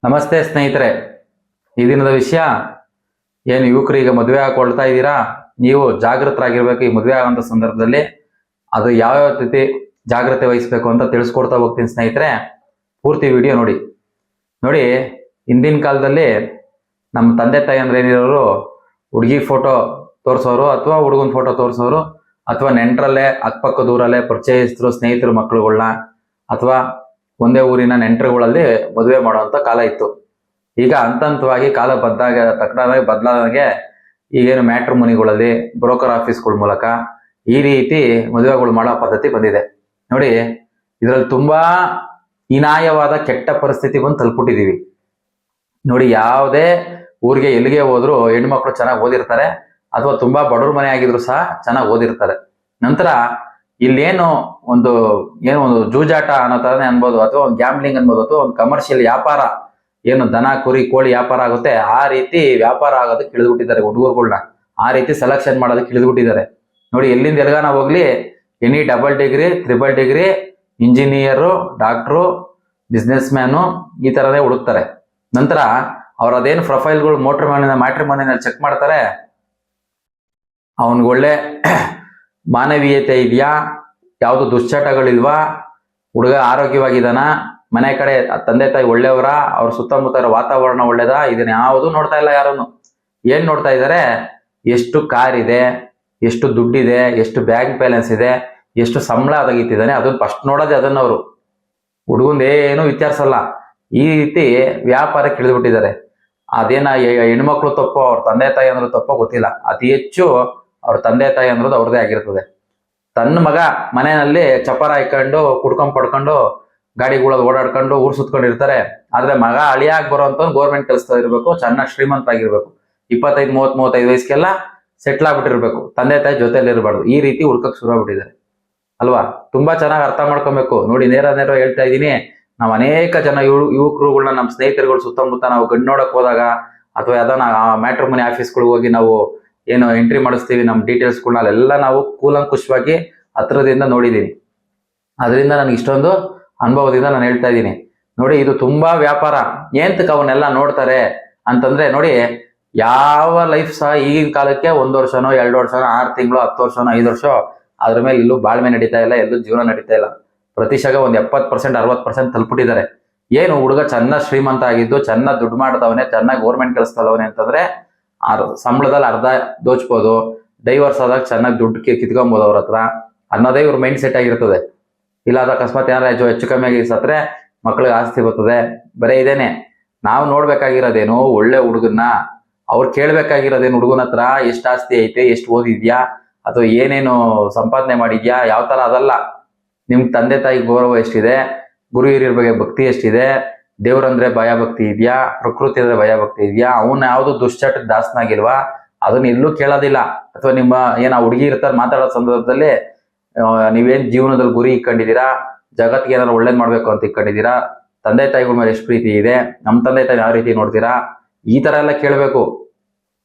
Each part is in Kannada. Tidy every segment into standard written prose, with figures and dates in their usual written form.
ನಮಸ್ತೆ ಸ್ನೇಹಿತರೆ. ಈ ದಿನದ ವಿಷಯ ಏನು ಯುವಕರು ಈಗ ಮದುವೆ ಹಾಕೊಳ್ತಾ ಇದ್ದೀರಾ, ನೀವು ಜಾಗೃತರಾಗಿರ್ಬೇಕು. ಈ ಮದುವೆ ಆಗುವಂಥ ಸಂದರ್ಭದಲ್ಲಿ ಅದು ಯಾವ್ಯಾವ ರೀತಿ ಜಾಗ್ರತೆ ವಹಿಸ್ಬೇಕು ಅಂತ ತಿಳಿಸ್ಕೊಡ್ತಾ ಹೋಗ್ತೀನಿ ಸ್ನೇಹಿತರೆ. ಪೂರ್ತಿ ವಿಡಿಯೋ ನೋಡಿ. ಹಿಂದಿನ ಕಾಲದಲ್ಲಿ ನಮ್ಮ ತಂದೆ ತಾಯಿ ಅಂದ್ರೆ ಏನಿರೋರು ಹುಡುಗಿ ಫೋಟೋ ತೋರಿಸೋರು ಅಥವಾ ಹುಡುಗನ ಫೋಟೋ ತೋರಿಸೋರು, ಅಥವಾ ನೆಂಟರಲ್ಲೇ ಅಕ್ಕಪಕ್ಕ ದೂರಲ್ಲೇ ಪರಿಚಯಸ್ಥರು ಸ್ನೇಹಿತರು ಮಕ್ಕಳುಗಳನ್ನ ಅಥವಾ ಒಂದೇ ಊರಿನ ನೆಂಟರುಗಳಲ್ಲಿ ಮದುವೆ ಮಾಡುವಂತ ಕಾಲ ಇತ್ತು. ಈಗ ಹಂತವಾಗಿ ಕಾಲ ಬದಲಾದಂಗೆ ಈಗೇನು ಮ್ಯಾಟ್ರಿಮೋನಿಗಳಲ್ಲಿ ಬ್ರೋಕರ್ ಆಫೀಸ್ಗಳ ಮೂಲಕ ಈ ರೀತಿ ಮದುವೆಗಳು ಮಾಡೋ ಪದ್ಧತಿ ಬಂದಿದೆ. ನೋಡಿ, ಇದರಲ್ಲಿ ತುಂಬಾ ಹೀನಾಯವಾದ ಕೆಟ್ಟ ಪರಿಸ್ಥಿತಿ ಬಂದು ತಲುಪಿಟ್ಟಿದೀವಿ. ನೋಡಿ, ಯಾವುದೇ ಊರಿಗೆ ಎಲ್ಲಿಗೆ ಹೋದ್ರು ಹೆಣ್ಮಕ್ಳು ಚೆನ್ನಾಗಿ ಓದಿರ್ತಾರೆ, ಅಥವಾ ತುಂಬಾ ಬಡವ್ರ ಮನೆ ಆಗಿದ್ರು ಸಹ ಚೆನ್ನಾಗಿ ಓದಿರ್ತಾರೆ. ನಂತರ ಇಲ್ಲೇನು ಒಂದು ಜೂಜಾಟ ಅನ್ನೋ ತರನೇ ಅನ್ಬೋದು, ಅಥವಾ ಒಂದು ಗ್ಯಾಮ್ಲಿಂಗ್ ಅನ್ಬೋದು, ಅಥವಾ ಒಂದು ಕಮರ್ಷಿಯಲ್ ವ್ಯಾಪಾರ, ಏನು ದನ ಕುರಿ ಕೋಳಿ ವ್ಯಾಪಾರ ಆಗುತ್ತೆ ಆ ರೀತಿ ವ್ಯಾಪಾರ ಆಗೋದಕ್ಕೆ ಇಳಿದ್ಬಿಟ್ಟಿದ್ದಾರೆ ಹುಡುಗರುಗಳನ್ನ. ಆ ರೀತಿ ಸೆಲೆಕ್ಷನ್ ಮಾಡೋದಕ್ಕೆ ಇಳಿದ್ಬಿಟ್ಟಿದ್ದಾರೆ. ನೋಡಿ, ಎಲ್ಲಿಂದ ಎಲ್ಗಾನ ಹೋಗ್ಲಿ any double degree, triple degree, engineer, doctor, business man ಈ ತರನೇ ಹುಡುಕ್ತಾರೆ. ನಂತರ ಅವ್ರ ಅದೇನು ಪ್ರೊಫೈಲ್ಗಳು ಮ್ಯಾಟ್ರಿಮೋನಿನ ಚೆಕ್ ಮಾಡ್ತಾರೆ. ಅವನ್ಗೆ ಒಳ್ಳೆ ಮಾನವೀಯತೆ ಇದೆಯಾ, ಯಾವುದು ದುಶ್ಚಟಗಳಿಲ್ವಾ, ಹುಡುಗ ಆರೋಗ್ಯವಾಗಿದ್ದಾನ, ಮನೆ ಕಡೆ ತಂದೆ ತಾಯಿ ಒಳ್ಳೆಯವರ, ಅವ್ರ ಸುತ್ತಮುತ್ತ ವಾತಾವರಣ ಒಳ್ಳೇದಾ, ಇದನ್ನ ಯಾವುದು ನೋಡ್ತಾ ಇಲ್ಲ ಯಾರನ್ನು. ಏನ್ ನೋಡ್ತಾ ಇದ್ದಾರೆ, ಎಷ್ಟು ಕಾರ್ ಇದೆ, ಎಷ್ಟು ದುಡ್ಡಿದೆ, ಎಷ್ಟು ಬ್ಯಾಂಕ್ ಬ್ಯಾಲೆನ್ಸ್ ಇದೆ, ಎಷ್ಟು ಸಂಬಳ ತೆಗಿತಿದ್ದಾನೆ, ಅದನ್ನ ಫಸ್ಟ್ ನೋಡೋದೇ ಅದನ್ನ ಅವರು. ಹುಡುಗಂದು ಏನು ವಿಚಾರಿಸಲ್ಲ. ಈ ರೀತಿ ವ್ಯಾಪಾರಕ್ಕೆ ಇಳಿದ್ಬಿಟ್ಟಿದ್ದಾರೆ. ಅದೇನ ಹೆಣ್ಮಕ್ಳು ತಪ್ಪೋ ಅವ್ರ ತಂದೆ ತಾಯಿ ಅಂದ್ರೂ ತಪ್ಪೋ ಗೊತ್ತಿಲ್ಲ. ಅತಿ ಹೆಚ್ಚು ಅವ್ರ ತಂದೆ ತಾಯಿ ಅಂದ್ರದ್ದು ಅವ್ರದೇ ಆಗಿರ್ತದೆ. ತನ್ನ ಮಗ ಮನೆಯಲ್ಲಿ ಚಪಾರ ಹಾಕೊಂಡು ಕುಡ್ಕೊಂಡ್ ಪಡ್ಕೊಂಡು ಗಾಡಿಗಳದ್ದು ಓಡಾಡ್ಕೊಂಡು ಊರ್ ಸುತ್ಕೊಂಡಿರ್ತಾರೆ. ಆದ್ರೆ ಮಗ ಅಳಿಯಾಗಿ ಬರೋಂತ ಗೌರ್ಮೆಂಟ್ ಕೆಲಸದ ಇರ್ಬೇಕು, ಚೆನ್ನಾಗಿ ಶ್ರೀಮಂತರಾಗಿರ್ಬೇಕು, 25-35 ವಯಸ್ಸಿಗೆಲ್ಲ ಸೆಟ್ಲ್ ಆಗ್ಬಿಟ್ಟಿರ್ಬೇಕು, ತಂದೆ ತಾಯಿ ಜೊತೆಲಿ ಇರಬಾರ್ದು. ಈ ರೀತಿ ಹುಡ್ಕಕ್ ಶುರು ಆಗ್ಬಿಟ್ಟಿದ್ದಾರೆ ಅಲ್ವಾ. ತುಂಬಾ ಚೆನ್ನಾಗಿ ಅರ್ಥ ಮಾಡ್ಕೊಬೇಕು. ನೋಡಿ, ನೇರ ಹೇಳ್ತಾ ಇದ್ದೀನಿ. ನಾವು ಅನೇಕ ಜನ ಯುವಕರುಗಳನ್ನ ನಮ್ಮ ಸ್ನೇಹಿತರುಗಳು ಸುತ್ತಮುತ್ತ ನಾವು ಗಂಡು ನೋಡಕ್ ಹೋದಾಗ, ಅಥವಾ ಯಾವ್ದಾನ ಮ್ಯಾಟ್ರಿಮೋನಿ ಆಫೀಸ್ಗಳಿಗೆ ಹೋಗಿ ನಾವು ಏನು ಎಂಟ್ರಿ ಮಾಡಿಸ್ತೀವಿ ನಮ್ಮ ಡೀಟೇಲ್ಸ್ಗಳನ್ನ, ಅಲ್ಲೆಲ್ಲ ನಾವು ಕೂಲಂಕುಷವಾಗಿ ಹತ್ರದಿಂದ ನೋಡಿದೀನಿ. ಅದರಿಂದ ನನಗೆ ಇಷ್ಟೊಂದು ಅನುಭವದಿಂದ ನಾನು ಹೇಳ್ತಾ ಇದ್ದೀನಿ. ನೋಡಿ, ಇದು ತುಂಬಾ ವ್ಯಾಪಾರ. ಏಂತಕ್ಕೆ ಅವನ್ನೆಲ್ಲ ನೋಡ್ತಾರೆ ಅಂತಂದ್ರೆ, ನೋಡಿ, ಯಾವ ಲೈಫ್ ಸಹ ಈಗಿನ ಕಾಲಕ್ಕೆ 1 ವರ್ಷನೋ 2 ವರ್ಷನೋ 6 ತಿಂಗಳು 10 ವರ್ಷನೋ 5 ವರ್ಷ ಅದ್ರ ಮೇಲೆ ಎಲ್ಲೂ ಬಾಳ್ಮೆ ನಡೀತಾ ಇಲ್ಲ, ಎಲ್ಲೂ ಜೀವನ ನಡೀತಾ ಇಲ್ಲ. ಪ್ರತಿಶತ ಒಂದು 70% 60% ತಲುಪಿಟ್ಟಿದ್ದಾರೆ. ಏನು ಹುಡುಗ ಚೆನ್ನಾಗಿ ಶ್ರೀಮಂತ ಆಗಿದ್ದು, ಚೆನ್ನಾಗಿ ದುಡ್ಡು ಮಾಡ್ದವನೇ, ಚೆನ್ನಾಗಿ ಗೌರ್ಮೆಂಟ್ ಕೆಲಸದವನೇ ಅಂತಂದ್ರೆ ಸಂಬಳದಲ್ಲಿ ಅರ್ಧ ದೋಚ್ಬೋದು, ಡೈವರ್ಸ್ ಆದಾಗ ಚೆನ್ನಾಗಿ ದುಡ್ಡು ಕಿತ್ಕೊಬೋದು ಅವ್ರ ಹತ್ರ ಅನ್ನೋದೇ ಇವ್ರ ಮೈಂಡ್ ಸೆಟ್ ಆಗಿರ್ತದೆ. ಇಲ್ಲಾದ ಅಕಸ್ಮಾತ್ ಏನಾರ ಹೆಚ್ಚು ಕಮ್ಮಿ ಆಗಿ ಸತ್ರೆ ಮಕ್ಳಿಗೆ ಆಸ್ತಿ ಬರ್ತದೆ. ಬರೀ ಇದೇನೆ ನಾವು ನೋಡ್ಬೇಕಾಗಿರೋದೇನು, ಒಳ್ಳೆ ಹುಡುಗನ್ನ ಅವ್ರು ಕೇಳ್ಬೇಕಾಗಿರೋದೇನು, ಹುಡುಗನ ಹತ್ರ ಎಷ್ಟು ಆಸ್ತಿ ಐತೆ, ಎಷ್ಟು ಓದಿದ್ಯಾ, ಅಥವಾ ಏನೇನು ಸಂಪಾದನೆ ಮಾಡಿದ್ಯಾ, ಯಾವ ತರ. ಅದಲ್ಲ. ನಿಮ್ ತಂದೆ ತಾಯಿ ಗೌರವ ಎಷ್ಟಿದೆ, ಗುರು ಹಿರಿಯರ ಬಗ್ಗೆ ಭಕ್ತಿ ಎಷ್ಟಿದೆ, ದೇವ್ರಂದ್ರೆ ಭಯ ಭಕ್ತಿ ಇದೆಯಾ, ಪ್ರಕೃತಿ ಅಂದ್ರೆ ಭಯ ಭಕ್ತಿ ಇದೆಯಾ, ಅವನ್ನ ಯಾವ್ದು ದುಶ್ಚಟಕ್ಕೆ ದಾಸನಾಗಿಲ್ವಾ, ಅದನ್ನ ಎಲ್ಲೂ ಕೇಳೋದಿಲ್ಲ. ಅಥವಾ ನಿಮ್ಮ ಏನ ಹುಡುಗಿ ಇರ್ತಾರೆ ಮಾತಾಡೋ ಸಂದರ್ಭದಲ್ಲಿ ನೀವೇನ್ ಜೀವನದಲ್ಲಿ ಗುರಿ ಇಟ್ಕೊಂಡಿದ್ದೀರಾ, ಜಗತ್ತಿಗೆ ಏನಾದ್ರು ಒಳ್ಳೇದ್ ಮಾಡ್ಬೇಕು ಅಂತ ಇಟ್ಕೊಂಡಿದ್ದೀರಾ, ತಂದೆ ತಾಯಿಗಳ ಮೇಲೆ ಎಷ್ಟು ಪ್ರೀತಿ ಇದೆ, ನಮ್ಮ ತಂದೆ ತಾಯಿ ಯಾವ ರೀತಿ ನೋಡ್ತೀರಾ, ಈ ತರ ಎಲ್ಲ ಕೇಳ್ಬೇಕು.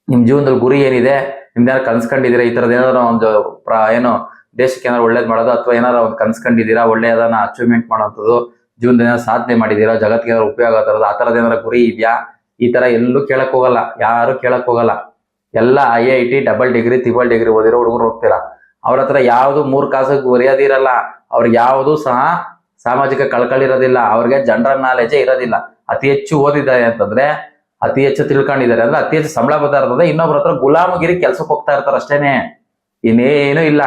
ನಿಮ್ ಜೀವನದಲ್ಲಿ ಗುರಿ ಏನಿದೆ, ನಿಮ್ದೇನಾರು ಕನ್ಸ್ಕೊಂಡಿದ್ದೀರಾ, ಈ ತರದ ಏನಾದ್ರು ಒಂದು ಏನು ದೇಶಕ್ಕೆ ಏನಾದ್ರು ಒಳ್ಳೇದ್ ಮಾಡೋದು, ಅಥವಾ ಏನಾದ್ರು ಒಂದು ಕನ್ಸ್ಕೊಂಡಿದ್ದೀರಾ, ಒಳ್ಳೆ ಅದನ್ನ ಅಚೀವ್ಮೆಂಟ್ ಮಾಡೋಂಥದ್ದು, ಜೀವನದ ಏನಾದ್ರು ಸಾಧನೆ ಮಾಡಿದ್ದೀರಾ, ಜಗತ್ತಿಗೆ ಏನಾದ್ರು ಉಪಯೋಗ ಆಗೋ ಆ ತರದ ಏನಾದ್ರು ಗುರಿ ಇದೆಯಾ, ಈ ತರ ಎಲ್ಲೂ ಕೇಳಕ್ ಹೋಗಲ್ಲ, ಯಾರು ಕೇಳಕ್ ಹೋಗಲ್ಲ. ಎಲ್ಲ IIT double degree triple degree ಓದಿರೋ ಹುಡುಗರು ಹೋಗ್ತೀರಾ. ಅವ್ರ ಹತ್ರ ಯಾವ್ದು 3 ಕಾಸಿಗೆ ಒರೆಯೋದಿರಲ್ಲ. ಅವ್ರಿಗೆ ಯಾವ್ದು ಸಹ ಸಾಮಾಜಿಕ ಕಳ್ಕಳಿರೋದಿಲ್ಲ, ಅವ್ರಿಗೆ ಜನರಲ್ ನಾಲೆಜೇ ಇರೋದಿಲ್ಲ. ಅತಿ ಹೆಚ್ಚು ಓದಿದ್ದಾರೆ ಅಂತಂದ್ರೆ, ಅತಿ ಹೆಚ್ಚು ತಿಳ್ಕೊಂಡಿದ್ದಾರೆ ಅಂದ್ರೆ, ಅತಿ ಹೆಚ್ಚು ಸಂಬಳ ಬರ್ತಾ ಇರ್ತದೆ. ಇನ್ನೊಬ್ರ ಹತ್ರ ಗುಲಾಮಗಿರಿ ಕೆಲ್ಸಕ್ಕೆ ಹೋಗ್ತಾ ಇರ್ತಾರೆ ಅಷ್ಟೇನೆ, ಇನ್ನೇನು ಇಲ್ಲ.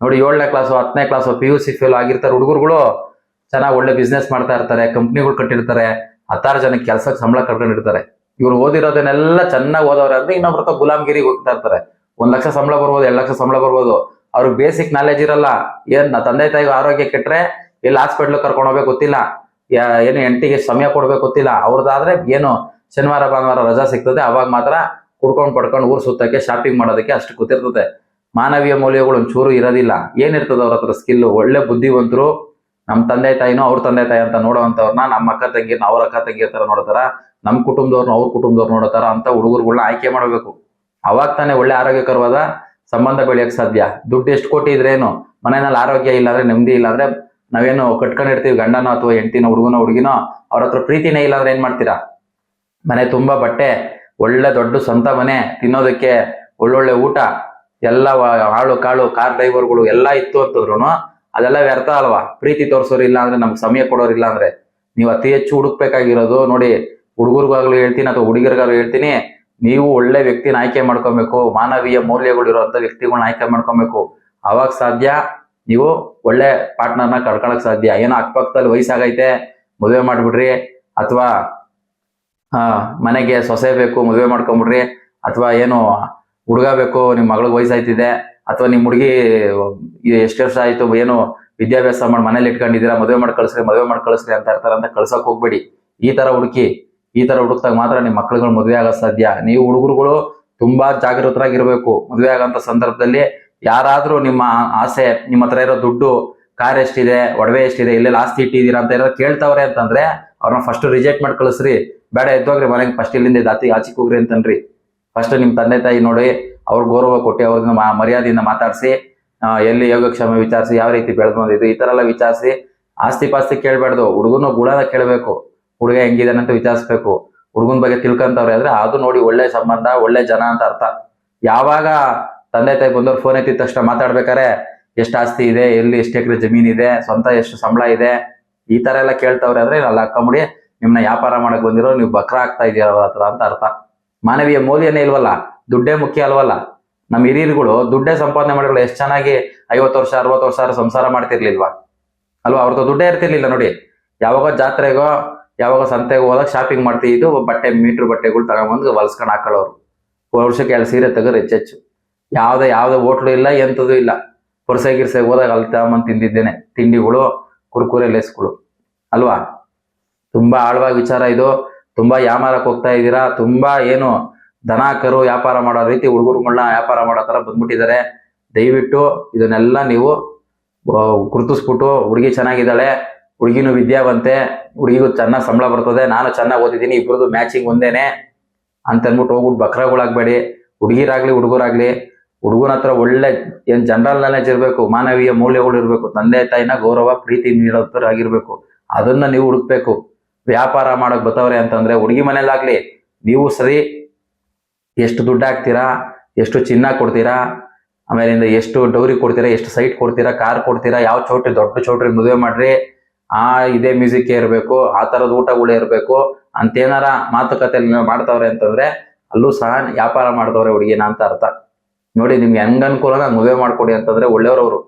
ನೋಡಿ, 7ನೇ ಕ್ಲಾಸು 10ನೇ ಕ್ಲಾಸು PUC ಫೇಲ್ ಆಗಿರ್ತಾರೆ ಹುಡುಗರುಗಳು, ಚೆನ್ನಾಗಿ ಒಳ್ಳೆ ಬಿಸ್ನೆಸ್ ಮಾಡ್ತಾ ಇರ್ತಾರೆ, ಕಂಪ್ನಿಗಳು ಕಟ್ಟಿರ್ತಾರೆ, 10 ಜನಕ್ಕೆ ಕೆಲ್ಸಕ್ಕೆ ಸಂಬಳ ಕಟ್ಕೊಂಡಿರ್ತಾರೆ. ಇವ್ರು ಓದಿರೋದನ್ನೆಲ್ಲ ಚೆನ್ನಾಗಿ ಓದವ್ರೆ ಅಂದ್ರೆ ಇನ್ನೊಬ್ರ ಹತ್ರ ಗುಲಾಮಗಿರಿಗೆ ಹೋಗ್ತಾ ಇರ್ತಾರೆ. 1 ಲಕ್ಷ ಸಂಬಳ ಬರ್ಬೋದು, 2 ಲಕ್ಷ ಸಂಬಳ ಬರ್ಬೋದು. ಅವ್ರಿಗೆ ಬೇಸಿಕ್ ನಾಲೆಜ್ ಇರಲ್ಲ. ಏನ್ ತಂದೆ ತಾಯಿಗೆ ಆರೋಗ್ಯ ಕೆಟ್ರೆ ಎಲ್ಲಿ ಹಾಸ್ಪಿಟ್ಲ್ ಕರ್ಕೊಂಡು ಹೋಗ್ಬೇಕು ಗೊತ್ತಿಲ್ಲ, ಏನು ಎಂಟಿಗೆ ಸಮಯ ಕೊಡ್ಬೇಕು ಗೊತ್ತಿಲ್ಲ. ಅವ್ರದ್ದಾದ್ರೆ ಏನು ಶನಿವಾರ ಭಾನುವಾರ ರಜಾ ಸಿಗ್ತದೆ, ಅವಾಗ ಮಾತ್ರ ಕುಡ್ಕೊಂಡು ಪಡ್ಕೊಂಡು ಊರ್ ಸುತ್ತಕ್ಕೆ ಶಾಪಿಂಗ್ ಮಾಡೋದಕ್ಕೆ ಅಷ್ಟು ಗೊತ್ತಿರ್ತದೆ. ಮಾನವೀಯ ಮೌಲ್ಯಗಳು ಒಂಚೂರು ಇರೋದಿಲ್ಲ. ಏನಿರ್ತದೆ ಅವ್ರ ಹತ್ರ ಸ್ಕಿಲ್, ಒಳ್ಳೆ ಬುದ್ಧಿವಂತರು, ನಮ್ಮ ತಂದೆ ತಾಯಿನೂ ಅವ್ರ ತಂದೆ ತಾಯಿ ಅಂತ ನೋಡೋವಂಥವ್ರನ್ನ ನಮ್ಮ ಅಕ್ಕ ತಂಗಿರ್ನ ಅವ್ರ ಅಕ್ಕ ತಂಗಿಯ ತರ ನೋಡತಾರ, ನಮ್ಮ ಕುಟುಂಬದವ್ರನ್ನ ಅವ್ರ ಕುಟುಂಬದವ್ರು ನೋಡತಾರ ಅಂತ ಹುಡುಗರುಗಳನ್ನ ಆಯ್ಕೆ ಮಾಡಬೇಕು. ಅವಾಗ ತಾನೇ ಒಳ್ಳೆ ಆರೋಗ್ಯಕರವಾದ ಸಂಬಂಧ ಬೆಳೆಯಕ್ ಸಾಧ್ಯ. ದುಡ್ಡು ಎಷ್ಟು ಕೋಟಿ ಇದ್ರೇನು, ಮನೆಯಲ್ಲಿ ಆರೋಗ್ಯ ಇಲ್ಲ ಅಂದ್ರೆ, ನೆಮ್ಮದಿ ಇಲ್ಲ ಅಂದ್ರೆ, ನಾವೇನು ಕಟ್ಕೊಂಡಿರ್ತೀವಿ ಗಂಡನೋ ಅಥವಾ ಹೆಂಡತಿನೋ ಹುಡುಗನೋ ಹುಡುಗಿನೋ, ಅವ್ರ ಹತ್ರ ಪ್ರೀತಿನೇ ಇಲ್ಲ ಅಂದ್ರೆ ಏನ್ ಮಾಡ್ತೀರಾ? ಮನೆ ತುಂಬಾ ಬಟ್ಟೆ, ಒಳ್ಳೆ ದೊಡ್ಡ ಸ್ವಂತ ಮನೆ, ತಿನ್ನೋದಕ್ಕೆ ಒಳ್ಳೊಳ್ಳೆ ಊಟ, ಎಲ್ಲ ಆಳು ಕಾಳು ಕಾರ್ ಡ್ರೈವರ್ಗಳು ಎಲ್ಲ ಇತ್ತು ಅಂತಂದ್ರು ಅದೆಲ್ಲ ವ್ಯರ್ಥ ಅಲ್ವಾ? ಪ್ರೀತಿ ತೋರ್ಸೋರು ಇಲ್ಲ ಅಂದ್ರೆ, ನಮ್ಗೆ ಸಮಯ ಕೊಡೋರಿಲ್ಲ ಅಂದ್ರೆ ನೀವು ಅತಿ ಹೆಚ್ಚು ಹುಡುಕ್ಬೇಕಾಗಿರೋದು ನೋಡಿ, ಹುಡುಗರಿಗಾಗ್ಲೂ ಹೇಳ್ತೀನಿ ಅಥವಾ ಹುಡುಗರಿಗಾಗ್ಲೂ ಹೇಳ್ತೀನಿ, ನೀವು ಒಳ್ಳೆ ವ್ಯಕ್ತಿನ ಆಯ್ಕೆ ಮಾಡ್ಕೊಬೇಕು, ಮಾನವೀಯ ಮೌಲ್ಯಗಳು ಇರುವಂತ ವ್ಯಕ್ತಿಗಳನ್ನ ಆಯ್ಕೆ ಮಾಡ್ಕೊಬೇಕು. ಅವಾಗ ಸಾಧ್ಯ ನೀವು ಒಳ್ಳೆ ಪಾರ್ಟ್ನರ್ನ ಕಳ್ಕೊಳಕ್ ಸಾಧ್ಯ. ಏನೋ ಅಕ್ಕಪಕ್ಕದಲ್ಲಿ ವಯಸ್ಸಾಗೈತೆ ಮದುವೆ ಮಾಡ್ಬಿಡ್ರಿ, ಅಥವಾ ಮನೆಗೆ ಸೊಸೆ ಬೇಕು ಮದುವೆ ಮಾಡ್ಕೊಂಬಿಡ್ರಿ, ಅಥವಾ ಏನು ಹುಡುಗ ಬೇಕು ನಿಮ್ ಮಗಳಿಗೆ ವಯಸ್ಸಾಯ್ತಿದೆ, ಅಥವಾ ನಿಮ್ ಹುಡುಗಿ ಎಷ್ಟು ವರ್ಷ ಆಯ್ತು ಏನು ವಿದ್ಯಾಭ್ಯಾಸ ಮಾಡಿ ಮನೇಲಿ ಇಟ್ಕೊಂಡಿದ್ದೀರಾ, ಮದುವೆ ಮಾಡಿ ಕಳಿಸ್ರಿ ಅಂತ ಇರ್ತಾರ ಅಂತ ಕಳ್ಸಕ್ ಹೋಗ್ಬೇಡಿ. ಈ ತರ ಹುಡುಕ್ದಾಗ ಮಾತ್ರ ನಿಮ್ ಮಕ್ಳುಗಳು ಮದುವೆ ಆಗೋ ಸಾಧ್ಯ. ನೀವು ಹುಡುಗರುಗಳು ತುಂಬಾ ಜಾಗೃತರಾಗಿರ್ಬೇಕು. ಮದುವೆ ಆಗಂತ ಸಂದರ್ಭದಲ್ಲಿ ಯಾರಾದ್ರೂ ನಿಮ್ಮ ಆಸೆ, ನಿಮ್ಮ ಹತ್ರ ಇರೋ ದುಡ್ಡು, ಕಾರ್ ಎಷ್ಟಿದೆ, ಒಡವೆ ಎಷ್ಟಿದೆ, ಇಲ್ಲೆಲ್ಲ ಆಸ್ತಿ ಇಟ್ಟಿದ್ದೀರಾ ಅಂತ ಏನಾದ್ರು ಕೇಳ್ತಾವ್ರೆ ಅಂತಂದ್ರೆ ಅವ್ರನ್ನ ಫಸ್ಟ್ ರಿಜೆಕ್ಟ್ ಮಾಡಿ ಕಳಿಸ್ರಿ. ಬೇಡ, ಎದ್ದೋಗ್ರಿ ಮನೆಗೆ, ಫಸ್ಟ್ ಇಲ್ಲಿಂದ ಆಚೆಗೆ ಹೋಗ್ರಿ ಅಂತನ್ರಿ. ಫಸ್ಟ್ ನಿಮ್ ತಂದೆ ತಾಯಿ ನೋಡಿ, ಅವ್ರ ಗೌರವ ಕೊಟ್ಟು ಅವ್ರನ್ನ ಮರ್ಯಾದೆಯಿಂದ ಮಾತಾಡಿಸಿ, ಎಲ್ಲಿ ಯೋಗಕ್ಷೇಮ ವಿಚಾರಿಸಿ, ಯಾವ ರೀತಿ ಬೆಳೆದು ಬಂದಿದ್ದು ಈ ತರ ಎಲ್ಲ ವಿಚಾರಿಸಿ. ಆಸ್ತಿ ಪಾಸ್ತಿ ಕೇಳ್ಬಾರ್ದು, ಹುಡುಗನ ಗುಣನ ಕೇಳ್ಬೇಕು, ಹುಡುಗ ಹೆಂಗಿದಾನಂತ ವಿಚಾರಿಸ್ಬೇಕು. ಹುಡುಗನ ಬಗ್ಗೆ ತಿಳ್ಕೊಂತವ್ರೆ ಆದ್ರೆ ಅದು ನೋಡಿ ಒಳ್ಳೆ ಸಂಬಂಧ, ಒಳ್ಳೆ ಜನ ಅಂತ ಅರ್ಥ. ಯಾವಾಗ ತಂದೆ ತಾಯಿ ಬಂದವ್ರು ಫೋನ್ ಎತ್ತಿದ ತಕ್ಷಣ ಮಾತಾಡ್ಬೇಕಾರೆ ಎಷ್ಟು ಆಸ್ತಿ ಇದೆ, ಎಲ್ಲಿ ಎಷ್ಟು ಎಕರೆ ಜಮೀನ್ ಇದೆ, ಸ್ವಂತ ಎಷ್ಟು ಸಂಬಳ ಇದೆ, ಈ ತರ ಎಲ್ಲ ಕೇಳ್ತಾವ್ರೆ ಅಂದ್ರೆ ಅಲ್ಲ ಹಾಕೊಂಬಿಡಿ, ನಿಮ್ನ ವ್ಯಾಪಾರ ಮಾಡಕ್ ಬಂದಿರೋ ನೀವು ಬಕ್ರ ಆಗ್ತಾ ಇದೀರ ಅವ್ರ ಹತ್ರ ಅಂತ ಅರ್ಥ. ಮಾನವೀಯ ಮೌಲ್ಯನೇ ಇಲ್ವಲ್ಲ, ದುಡ್ಡೇ ಮುಖ್ಯ ಅಲ್ವಲ್ಲ. ನಮ್ಮ ಹಿರಿಯರುಗಳು ದುಡ್ಡೇ ಸಂಪಾದನೆ ಮಾಡಿಗಳು ಎಷ್ಟು ಚೆನ್ನಾಗಿ 50 ವರ್ಷ 60 ವರ್ಷ ಸಂಸಾರ ಮಾಡ್ತಿರ್ಲಿಲ್ವಾ ಅಲ್ವಾ? ಅವ್ರದ್ದು ದುಡ್ಡೇ ಇರ್ತಿರ್ಲಿಲ್ಲ ನೋಡಿ. ಯಾವಾಗ ಜಾತ್ರೆಗೋ ಯಾವಾಗ ಸಂತೆಗೆ ಹೋದಾಗ ಶಾಪಿಂಗ್ ಮಾಡ್ತಿದ್ದು ಬಟ್ಟೆ, ಮೀಟ್ರ್ ಬಟ್ಟೆಗಳು ತಗೊಂಬಂದು ಹೊಲ್ಸ್ಕೊಂಡು ಹಾಕೊಳ್ಳೋರು. ವರ್ಷಕ್ಕೆ 2 ಸೀರೆ ತೆಗೆದ್ರೆ ಹೆಚ್ಚೆಚ್ಚು. ಯಾವ್ದೇ ಹೋಟ್ಲು ಇಲ್ಲ, ಎಂಥದ್ದು ಇಲ್ಲ. ಪುರ್ಸೆ ಹೋದಾಗ ಅಲ್ಲಿ ತಗೊಂಬಂದು ತಿಂದಿದ್ದೇನೆ ತಿಂಡಿಗಳು, ಕುರ್ಕುರೆ ಲೇಸ್ಗಳು ಅಲ್ವಾ? ತುಂಬಾ ಆಳವಾಗಿ ವಿಚಾರ ಇದು. ತುಂಬಾ ವ್ಯಾಪಾರಕ್ಕೆ ಹೋಗ್ತಾ ಇದ್ದೀರಾ, ತುಂಬಾ ಏನು ದನ ಕರು ವ್ಯಾಪಾರ ಮಾಡೋ ರೀತಿ ಹುಡುಗರುಗಳನ್ನ ವ್ಯಾಪಾರ ಮಾಡೋ ತರ ಬಂದ್ಬಿಟ್ಟಿದ್ದಾರೆ. ದಯವಿಟ್ಟು ಇದನ್ನೆಲ್ಲ ನೀವು ಗುರುತಿಸ್ಬಿಟ್ಟು, ಹುಡುಗಿ ಚೆನ್ನಾಗಿದ್ದಾಳೆ, ಹುಡುಗಿನೂ ವಿದ್ಯಾವಂತೆ, ಹುಡುಗಿಗೂ ಚೆನ್ನಾಗಿ ಸಂಬಳ ಬರ್ತದೆ, ನಾನು ಚೆನ್ನಾಗಿ ಓದಿದ್ದೀನಿ, ಇಬ್ಬರದು ಮ್ಯಾಚಿಂಗ್ ಒಂದೇನೆ ಅಂತ ಅಂದ್ಬಿಟ್ಟು ಹೋಗ್ಬಿಟ್ಟು ಬಕ್ರಗಳಾಗ್ಬೇಡಿ. ಹುಡುಗಿರಾಗ್ಲಿ ಹುಡುಗರಾಗ್ಲಿ, ಹುಡುಗನ ಹತ್ರ ಒಳ್ಳೆ ಏನ್ ಜನರಲ್ ನಾಲೆಜ್ ಇರ್ಬೇಕು, ಮಾನವೀಯ ಮೌಲ್ಯಗಳು ಇರ್ಬೇಕು, ತಂದೆ ತಾಯಿನ ಗೌರವ ಪ್ರೀತಿ ನೀಡೋರಾಗಿರ್ಬೇಕು. ಅದನ್ನ ನೀವು ಹುಡುಕ್ಬೇಕು. ವ್ಯಾಪಾರ ಮಾಡಕ್ ಬತ್ತವ್ರೆ ಅಂತಂದ್ರೆ ಹುಡುಗಿ ಮನೇಲಾಗ್ಲಿ ನೀವು ಸರಿ ಎಷ್ಟು ದುಡ್ಡು ಹಾಕ್ತೀರಾ, ಎಷ್ಟು ಚಿನ್ನ ಕೊಡ್ತೀರಾ, ಆಮೇಲಿಂದ ಎಷ್ಟು ಡೌರಿ ಕೊಡ್ತೀರಾ, ಎಷ್ಟು ಸೈಟ್ ಕೊಡ್ತೀರಾ, ಕಾರ್ ಕೊಡ್ತೀರಾ, ಯಾವ ಚೌಟ್ರಿ ದೊಡ್ಡ ಚೌಟ್ರಿ ಮದುವೆ ಮಾಡ್ರಿ, ಇದೇ ಮ್ಯೂಸಿಕ್ ಇರಬೇಕು, ಆ ತರದ ಊಟಗಳೇ ಇರಬೇಕು ಅಂತೇನಾರ ಮಾತುಕತೆ ಮಾಡ್ತಾವ್ರೆ ಅಂತಂದ್ರೆ ಅಲ್ಲೂ ಸಹ ವ್ಯಾಪಾರ ಮಾಡ್ದವ್ರೆ ಹುಡುಗಿನ ಅಂತ ಅರ್ಥ. ನೋಡಿ, ನಿಮ್ಗೆ ಹೆಂಗ್ ಅನುಕೂಲ ಮದುವೆ ಮಾಡ್ಕೊಡಿ ಅಂತಂದ್ರೆ ಒಳ್ಳೆಯವ್ರವ್ರು.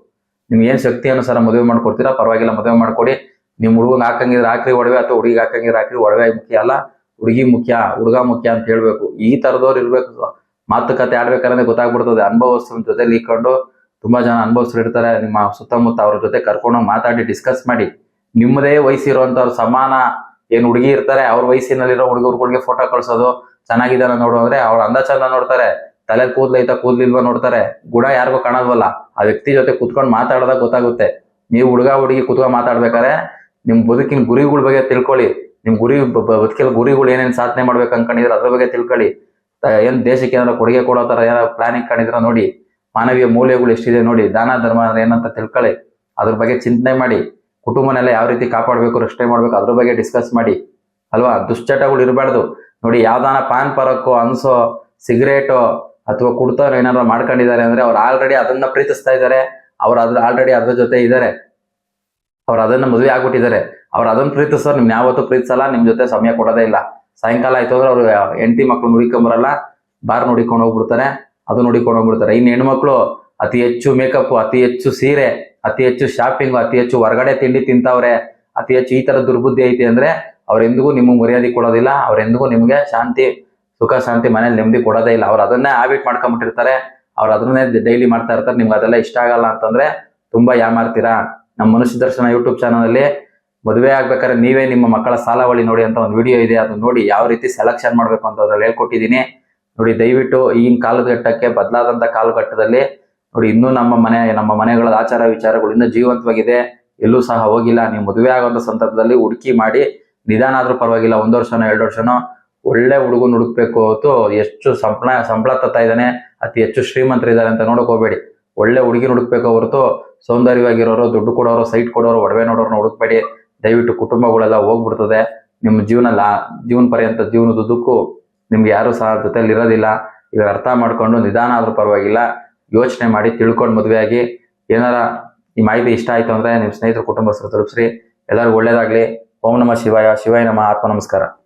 ನಿಮ್ಗೆ ಏನ್ ಶಕ್ತಿ ಅನುಸಾರ ಮದುವೆ ಮಾಡ್ಕೊಡ್ತೀರಾ ಪರವಾಗಿಲ್ಲ, ಮದುವೆ ಮಾಡ್ಕೊಡಿ. ನಿಮ್ ಹುಡುಗಂಗ್ ಹಾಕಂಗಿದ್ರೆ ಹಾಕ್ರಿ ಒಡವೆ, ಅಥವಾ ಹುಡುಗಿ ಹಾಕಂಗಿದ್ರೆ ಹಾಕ್ರಿ ಒಡವೆ. ಮುಖ್ಯ ಅಲ್ಲ, ಹುಡುಗಿ ಮುಖ್ಯ, ಹುಡುಗ ಮುಖ್ಯ ಅಂತ ಹೇಳ್ಬೇಕು. ಈ ತರದವ್ರು ಇರ್ಬೇಕು. ಮಾತುಕತೆ ಆಡ್ಬೇಕಾದ್ರೆ ಗೊತ್ತಾಗ್ಬಿಡ್ತದೆ. ಅನುಭವಸ್ಥರ ಜೊತೆ ಇಕ್ಕೊಂಡು ತುಂಬಾ ಜನ ಅನುಭವಸ್ಥರು ಇರ್ತಾರೆ ನಿಮ್ಮ ಸುತ್ತಮುತ್ತ, ಅವ್ರ ಜೊತೆ ಕರ್ಕೊಂಡೋಗಿ ಮಾತಾಡಿ ಡಿಸ್ಕಸ್ ಮಾಡಿ. ನಿಮ್ಮದೇ ವಯಸ್ಸಿರುವಂತವ್ರು ಸಮಾನ ಏನ್ ಹುಡುಗಿ ಇರ್ತಾರೆ, ಅವ್ರ ವಯಸ್ಸಿನಲ್ಲಿರೋ ಹುಡುಗರುಗಳಿಗೆ ಫೋಟೋ ಕಳ್ಸೋದು, ಚೆನ್ನಾಗಿದ್ದಾನ ನೋಡು ಅಂದ್ರೆ ಅವ್ರ ಅಂದ ಚಂದ ನೋಡ್ತಾರೆ, ತಲೆ ಕೂದ್ಲೈತಾ ಕೂದ್ಲಿಲ್ವಾ ನೋಡ್ತಾರೆ, ಗುಣ ಯಾರಿಗೂ ಕಾಣಲ್ವಲ್ಲ. ಆ ವ್ಯಕ್ತಿ ಜೊತೆ ಕುತ್ಕೊಂಡು ಮಾತಾಡೋದಾಗ ಗೊತ್ತಾಗುತ್ತೆ. ನೀವು ಹುಡುಗ ಹುಡುಗಿ ಕುತ್ಕೊಂಡು ಮಾತಾಡ್ಬೇಕಾದ್ರೆ ನಿಮ್ ಬದುಕಿನ ಗುರಿಗಳ ಬಗ್ಗೆ ತಿಳ್ಕೊಳ್ಳಿ. ನಿಮ್ ಬದುಕಿನ ಗುರಿಗಳು ಏನೇನ್ ಸಾಧನೆ ಮಾಡ್ಬೇಕು ಅನ್ಕೊಂಡಿದ್ರೆ ಅದ್ರ ಬಗ್ಗೆ ತಿಳ್ಕೊಳ್ಳಿ. ಏನ್ ದೇಶಕ್ಕೆ ಏನಾದ್ರು ಕೊಡುಗೆ ಕೊಡೋ ತರ ಏನಾದ್ರು ಪ್ಲಾನಿಂಗ್ ಕಂಡಿದ್ರ ನೋಡಿ, ಮಾನವೀಯ ಮೌಲ್ಯಗಳು ಎಷ್ಟಿದೆ ನೋಡಿ, ದಾನ ಧರ್ಮ ಏನಂತ ತಿಳ್ಕೊಳ್ಳಿ, ಅದ್ರ ಬಗ್ಗೆ ಚಿಂತನೆ ಮಾಡಿ. ಕುಟುಂಬನೆಲ್ಲ ಯಾವ ರೀತಿ ಕಾಪಾಡ್ಬೇಕು, ರಕ್ಷಣೆ ಮಾಡ್ಬೇಕು, ಅದ್ರ ಬಗ್ಗೆ ಡಿಸ್ಕಸ್ ಮಾಡಿ ಅಲ್ವಾ? ದುಶ್ಚಟಗಳು ಇರಬಾರ್ದು ನೋಡಿ. ಯಾವ್ದಾನ ಪಾನ್ ಪರಕ್ಕೋ, ಅನ್ಸೋ, ಸಿಗರೇಟೋ ಅಥವಾ ಕುಡ್ತವ್ರು ಏನಾದ್ರು ಮಾಡ್ಕೊಂಡಿದ್ದಾರೆ ಅಂದ್ರೆ ಅವ್ರು ಆಲ್ರೆಡಿ ಅದನ್ನ ಪ್ರೀತಿಸ್ತಾ ಇದ್ದಾರೆ, ಅವ್ರು ಆಲ್ರೆಡಿ ಅದ್ರ ಜೊತೆ ಇದ್ದಾರೆ, ಅವ್ರು ಅದನ್ನ ಮದುವೆ ಆಗ್ಬಿಟ್ಟಿದ್ದಾರೆ. ಅವ್ರು ಅದನ್ನ ಪ್ರೀತಿಸೋರು ನಿಮ್ನ ಯಾವತ್ತೂ ಪ್ರೀತಿಸಲ್ಲ, ನಿಮ್ ಜೊತೆ ಸಮಯ ಕೊಡೋದೇ ಇಲ್ಲ. ಸಾಯಂಕಾಲ ಆಯ್ತು ಅಂದ್ರೆ ಅವ್ರು ಹೆಂಡತಿ ಮಕ್ಳು ನೋಡಿಕೊಂಬರಲ್ಲ, ಬಾರ್ ನೋಡಿಕೊಂಡು ಹೋಗ್ಬಿಡ್ತಾರೆ, ಅದು ನೋಡಿಕೊಂಡು ಹೋಗ್ಬಿಡ್ತಾರೆ. ಇನ್ನು ಹೆಣ್ಮಕ್ಳು ಅತಿ ಹೆಚ್ಚು ಮೇಕಪ್, ಅತಿ ಹೆಚ್ಚು ಸೀರೆ, ಅತಿ ಹೆಚ್ಚು ಶಾಪಿಂಗ್, ಅತಿ ಹೆಚ್ಚು ಹೊರಗಡೆ ತಿಂಡಿ ತಿಂತಾವ್ರೆ, ಅತಿ ಹೆಚ್ಚು ಈ ತರ ದುರ್ಬುದ್ಧಿ ಐತಿ ಅಂದ್ರೆ ಅವ್ರೆಂದಿಗೂ ನಿಮ್ಗೆ ಮರ್ಯಾದೆ ಕೊಡೋದಿಲ್ಲ. ಅವ್ರೆಂದಿಗೂ ನಿಮ್ಗೆ ಶಾಂತಿ, ಸುಖ ಶಾಂತಿ, ಮನೇಲಿ ನೆಮ್ಮದಿ ಕೊಡೋದೇ ಇಲ್ಲ. ಅವ್ರು ಅದನ್ನೇ ಹ್ಯಾಬಿಟ್ ಮಾಡ್ಕೊಂಡ್ಬಿಟ್ಟಿರ್ತಾರೆ, ಅವ್ರು ಅದನ್ನೇ ಡೈಲಿ ಮಾಡ್ತಾ ಇರ್ತಾರೆ. ನಿಮ್ಗೆ ಅದೆಲ್ಲ ಇಷ್ಟ ಆಗಲ್ಲ ಅಂತಂದ್ರೆ ತುಂಬಾ ಯಾಮಾರ್ತೀರಾ. ನಮ್ಮ ಮನುಷ್ಯ ದರ್ಶನ ಯೂಟ್ಯೂಬ್ ಚಾನಲ್ ಅಲ್ಲಿ ಮದುವೆ ಆಗ್ಬೇಕಾದ್ರೆ ನೀವೇ ನಿಮ್ಮ ಮಕ್ಕಳ ಸಾಲಾವಳಿ ನೋಡಿ ಅಂತ ಒಂದು ವಿಡಿಯೋ ಇದೆ, ಅದನ್ನ ನೋಡಿ ಯಾವ ರೀತಿ ಸೆಲೆಕ್ಷನ್ ಮಾಡ್ಬೇಕು ಅಂತ ಅದ್ರಲ್ಲಿ ಹೇಳ್ಕೊಟ್ಟಿದ್ದೀನಿ ನೋಡಿ. ದಯವಿಟ್ಟು ಈಗಿನ ಕಾಲಘಟ್ಟಕ್ಕೆ, ಬದಲಾದಂತ ಕಾಲಘಟ್ಟದಲ್ಲಿ ನೋಡಿ, ಇನ್ನೂ ನಮ್ಮ ಮನೆಗಳ ಆಚಾರ ವಿಚಾರಗಳು ಇನ್ನೂ ಜೀವಂತವಾಗಿದೆ, ಎಲ್ಲೂ ಸಹ ಹೋಗಿಲ್ಲ. ನೀವು ಮದುವೆ ಆಗುವಂತ ಸಂದರ್ಭದಲ್ಲಿ ಹುಡುಕಿ ಮಾಡಿ, ನಿಧಾನ ಆದ್ರೂ ಪರವಾಗಿಲ್ಲ, 1 ವರ್ಷನೋ 2 ವರ್ಷನೋ ಒಳ್ಳೆ ಹುಡುಗನ್ ಹುಡುಕ್ಬೇಕು ಹೊತ್ತು ಎಷ್ಟು ಸಂಬಳ ತತ್ತಾ ಇದ್ದಾನೆ, ಅತಿ ಹೆಚ್ಚು ಶ್ರೀಮಂತರಿದ್ದಾರೆ ಅಂತ ನೋಡಕ್ ಹೋಗ್ಬೇಡಿ. ಒಳ್ಳೆ ಹುಡುಗಿನ ಹುಡುಕ್ಬೇಕು ಹೊರತು ಸೌಂದರ್ಯವಾಗಿರೋರು, ದುಡ್ಡು ಕೊಡೋರು, ಸೈಟ್ ಕೊಡೋರು, ಒಡವೆ ನೋಡೋರ್ನ ಹುಡುಕ್ಬೇಡಿ. ದಯವಿಟ್ಟು ಕುಟುಂಬಗಳೆಲ್ಲ ಹೋಗ್ಬಿಡ್ತದೆ. ನಿಮ್ಮ ಜೀವನ ಪರ್ಯಂತ ಜೀವನದುದ್ದಕ್ಕೂ ನಿಮ್ಗೆ ಯಾರು ಸಹ ಜೊತೆಲಿ ಇರೋದಿಲ್ಲ. ಇವಾಗ ಅರ್ಥ ಮಾಡ್ಕೊಂಡು ನಿಧಾನ ಆದ್ರೂ ಪರವಾಗಿಲ್ಲ, ಯೋಚನೆ ಮಾಡಿ ತಿಳ್ಕೊಂಡು ಮದುವೆ ಆಗಿ. ಏನಾರ ಈ ಮಾಹಿತಿ ಇಷ್ಟ ಆಯ್ತು ಅಂದ್ರೆ ನಿಮ್ಮ ಸ್ನೇಹಿತರು ಕುಟುಂಬಸ್ಥರು ತಲುಪಿಸ್ರಿ. ಎಲ್ಲರಿಗೂ ಒಳ್ಳೇದಾಗ್ಲಿ. ಓಂ ನಮಃ ಶಿವಾಯ. ಶಿವಾಯ ನಮಃ. ಆತ್ಮ ನಮಸ್ಕಾರ.